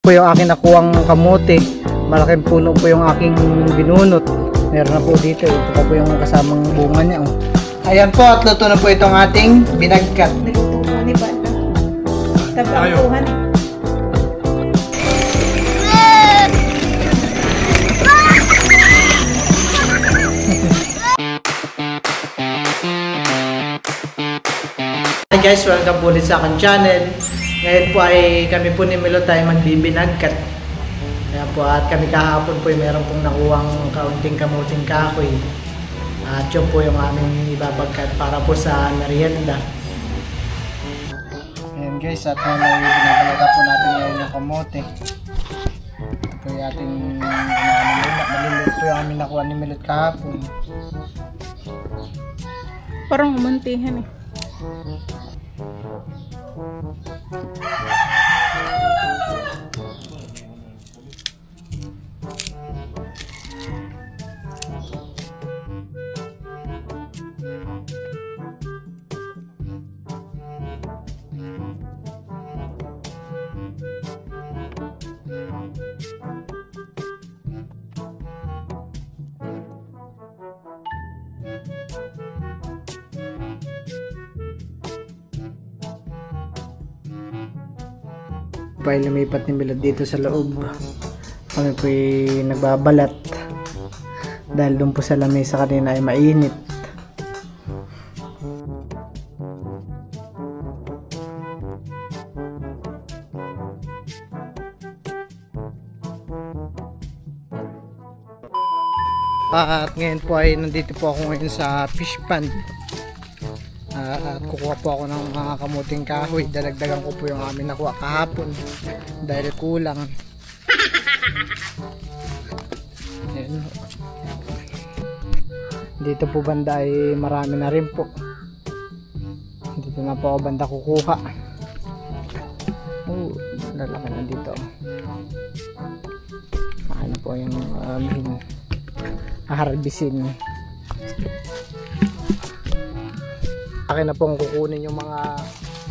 Po yung aking nakuhang kamote, malaking puno po yung aking binunot. Meron na po dito, ito pa po yung kasamang bunga niya. Oh. Ayan po, at luto na po itong ating binagkat. Nagutuhan ni Bata. Tabantuhan. Hi guys, welcome po ulit sa aking channel. Ngayon po ay kami po ni Milo tayo magbibinagkat. Kaya po at kami kahapon po ay meron pong nakuhang kaunting kamuting kahoy. At yun po yung aming ibabagkat para po sa merienda. Ayan guys, at binabalaga po natin ngayon yung kamote. Ito po yung ating maliliit po yung aming nakuha ni Milo kahapon. Parang umuntihan eh. Pa'y lumipat ni Milot dito sa loob. Kami po'y nagbabalat dahil doon po sa lamesa kanina ay mainit. At ngayon po ay nandito po ako ngayon sa fish pond. At kukuha po ako ng mga kamuting kahoy. Dalagdagan ko po yung amin nakuha kahapon dahil kulang. Ayan. Dito po banda ay marami na rin po. Dito na po ako banda kukuha. Lalaki na dito. Ano po yung harbisin. Akin na pong kukunin yung mga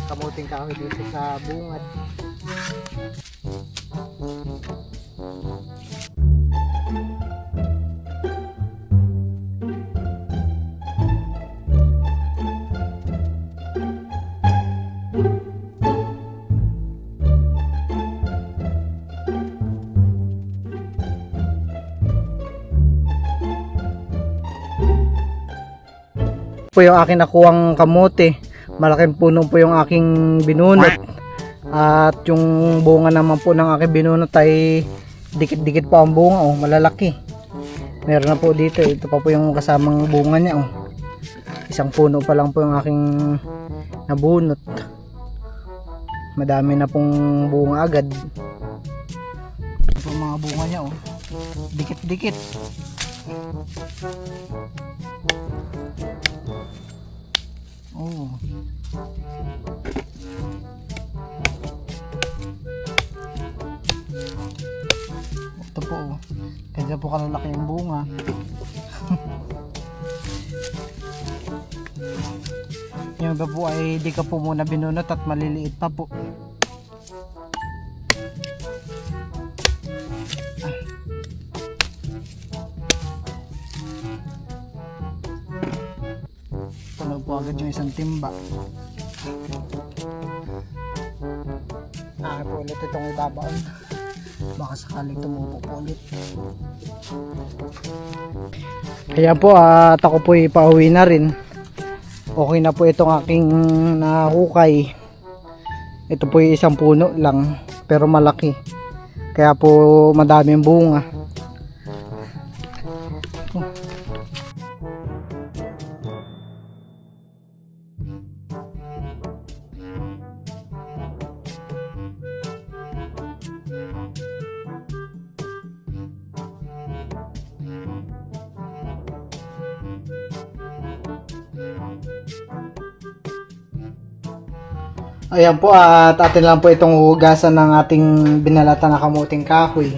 kamuting kahoy dito sa bungad. Po yung aking nakuhang kamote, malaking puno po yung aking binunot. At yung bunga naman po ng aking binunot ay dikit-dikit pa ang bunga, oh, malalaki. Meron na po dito, ito pa po yung kasamang bunga niya, oh. Isang puno pa lang po yung aking nabunot. Madami na pong bunga agad. Ito po mga bunga niya, oh. Dikit-dikit. Oh. Ito po, kaya po kalalaki yung bunga. Yung iba po ay di ka po muna binunot at maliliit pa po. Puno po agad yung isang timba. Po ulit itong ibabaon. Baka sakaling tumupo po ulit. Kaya po at ako po ipauwi na rin. Okay na po itong aking nahukay. Ito po yung isang puno lang pero malaki. Kaya po madaming bunga. Ayan po, at atin lang po itong hugasan ng ating binalatan na kamuting kahoy.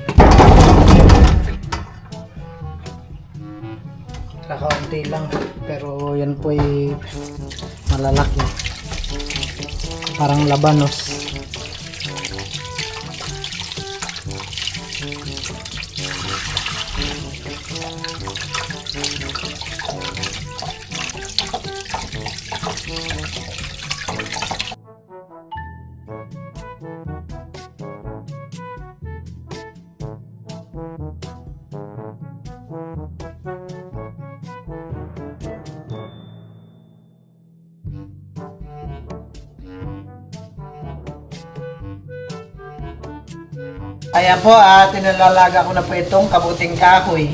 Kakaunti lang, pero yan po ay malalaki. Parang labanos. Ayan po, at inalalaga ko na po itong kabuting kahoy.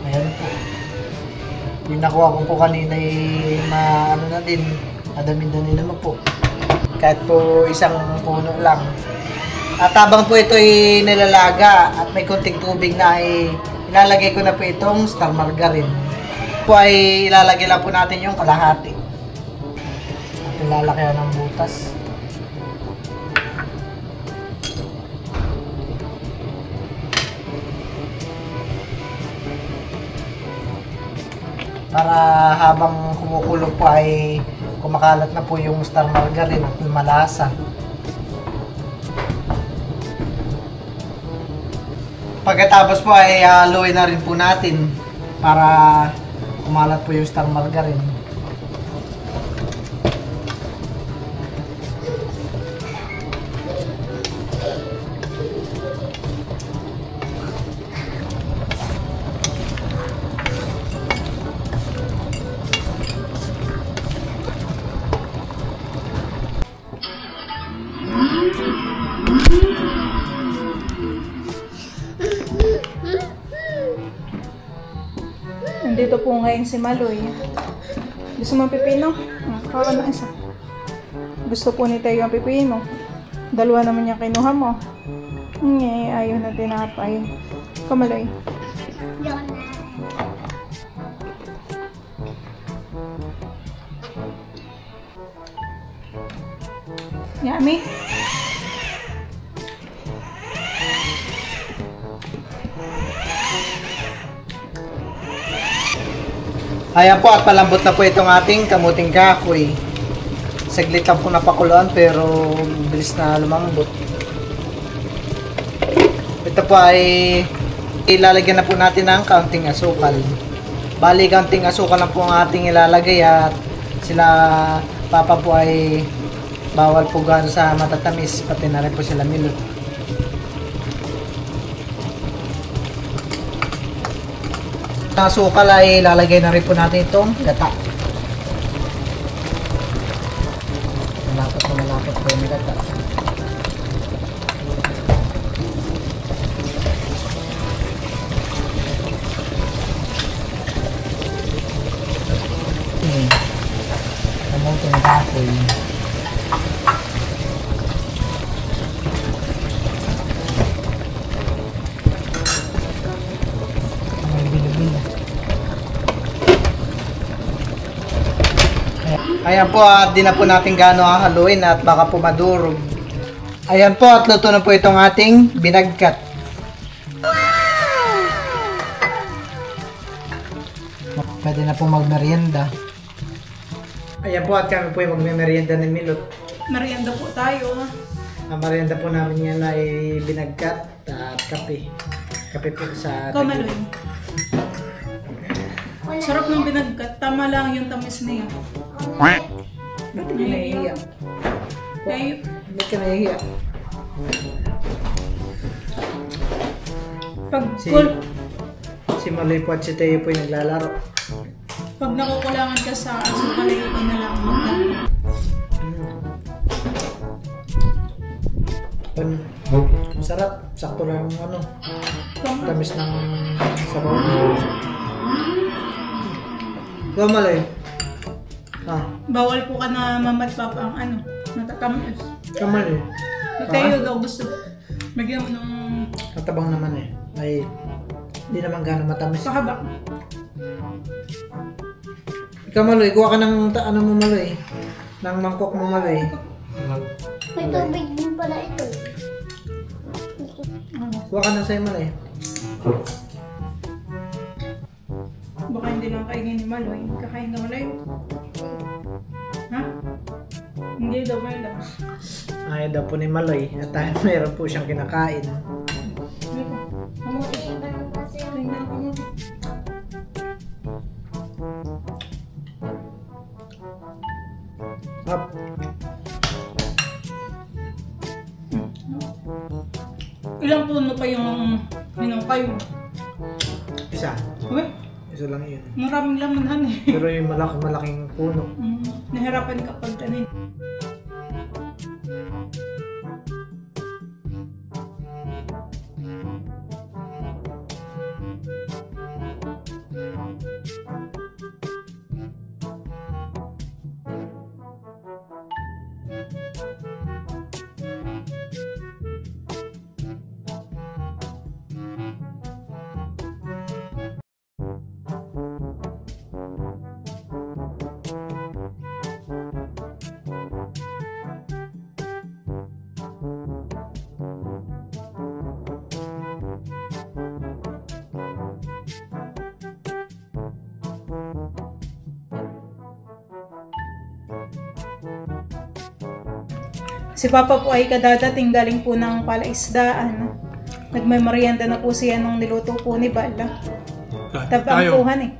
Ayan po. Yung nakuha ko po kanina ay madami-dami naman po. Kahit po isang puno lang. At habang po ito ay nilalaga at may konting tubig na ay ilalagay ko na po itong star margarine. Po ay ilalagay lang po natin yung kalahati. At ilalagay ng butas. Para habang kumukulo po ay kumakalat na po yung star margarine at lumalasa. Pagkatapos po ay haluin na rin po natin para kumalat po yung star margarine. Nandito po ngayon si Maloy. Gusto mo pipino? Kawa na isa. Gusto po ni Tayo ang pipino. Dalawa naman yung kinuha mo. Ayaw na tinapay. Kamaloy. Yummy. Ayan po, at palambot na po itong ating kamuting kahoy. Saglit lang po napakuluan pero bilis na lumambot. Ito po ay ilalagyan na po natin ng kaunting asukal. Bali, kaunting asukal lang po ang ating ilalagay at sila papa po ay bawal po gano'n sa matatamis, pati na rin po sila milot. Ang asukal ay ilalagay na rin po natin itong gata. Malapot po yung gata. Kamuting kahoy. Ayan po, at di na po natin gaano hahaluin at baka po madurog. Ayan po, at luto na po itong ating binagkat. Pwede na po magmerienda. Ayan po, at kami po yung magmerienda ni Milot. Merienda po tayo. Ang merienda po namin yan ay binagkat at kape. Kape po sa... Kamaloy. Sarap ng binagkat. Tama lang yung tamis niya. Ba't ka nahihiya? Ay, Ba't ka nahihiya? pag, Si Maloy po at si Teo po yung naglalaro. pag nakukulangan ka sa asukal, ay ikaw na lang magdami. Sarap. Sakto lang yung ano. Tamis ng sabaw. Ikaw, Maloy. Bawal po ka na mamatpap ang ano, natatamis. Ikaw, Maloy. Tayo daw gusto. Bigyan mo ng Matabang naman eh. Ay, hindi naman gano'ng matamis. pahaba. Ikaw, Maloy. Kuha ka ng ano mo, Maloy. Ng mangkok mo, Maloy. May tubig din pala ito. Kuha ka ng sa'yo, Maloy. Baka hindi lang kainin ni Maloy. Kakain ka Maloy? Ha? Hindi daw may labas. Ayaw daw po ni Maloy. At mayroon po siyang kinakain. Kamuti. Tingnan mo. Up. Ilang puno pa yung minungkay mo? Isa. Uy, Isa lang yun. maraming laman eh. Pero yung malaking puno. Nahirapan ka pag tanin. Si Papa po ay kadadating galing po ng palaisdaan. Nagmemorienda na po siya nung niluto po ni Bala. Tabangkuhan eh.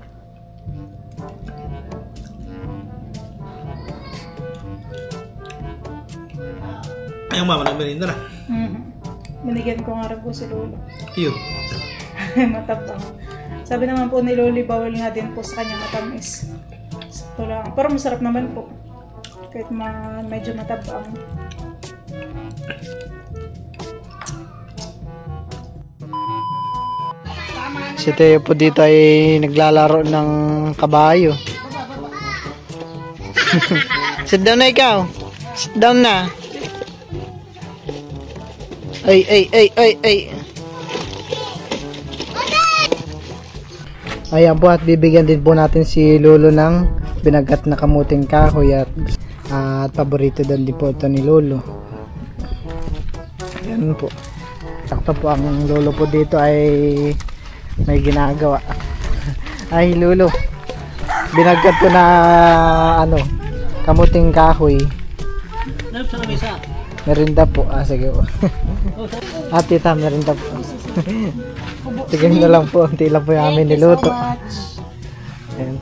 Ayaw mama, nagmerinda na. Binigyan ko nga rin po si Lolo. Iyo. Matabang. Sabi naman po ni Loli, bawal nga din po sa kanya matamis. Ito lang. Pero masarap naman po. Kahit medyo matabang. Si Teo po dito ay naglalaro ng kabayo. Sit down na ikaw. Sit down na. Ay. Ayan po, at bibigyan din po natin si Lolo ng binagat na kamuting kahoy at paborito din po ito ni Lolo. Ayan po. Sakto po ang Lolo po dito ay may ginagawa. Ay Lolo, binagat ko na kamuting kahoy. Merinda po. Sige po. Tita, merinda po. Sige na lang po. Unti lang po yung amin niluto. Ayan.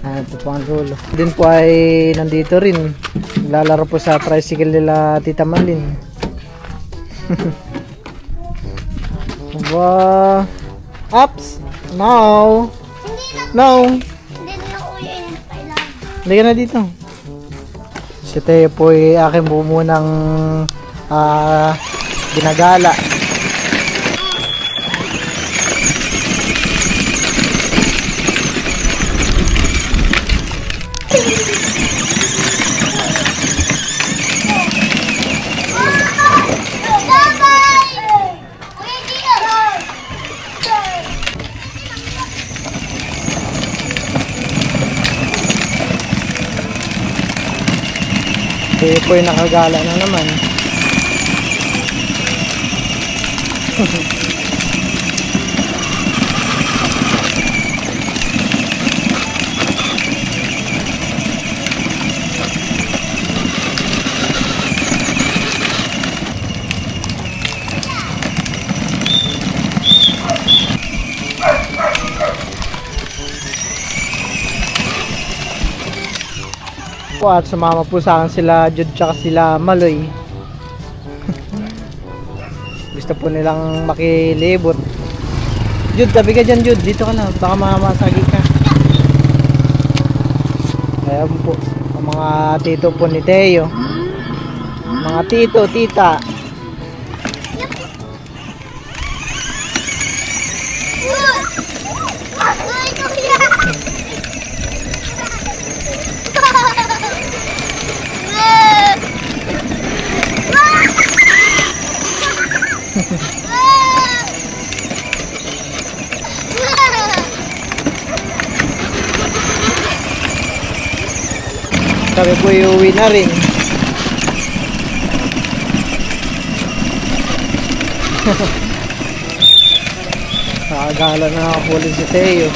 Ito po ang Lolo. Din po ay nandito rin. Lalaro po sa tricycle nila Tita Malin. Wow. Ups. No. No. Hindi ka na dito. Si Teo po ay akin po munang ginagala. Teo po ay nakagala na naman. Po at sumama po sa akin sila Jude tsaka sila Maloy. Gusto po nilang makilibot. Jude, tabi ka dyan Jude, dito ka na, baka mamasagi ka. Ayan po ang mga tito po ni Teo, mga tito, tita. Kami po iuwi na rin. Nakagala na nakapulin si Teo.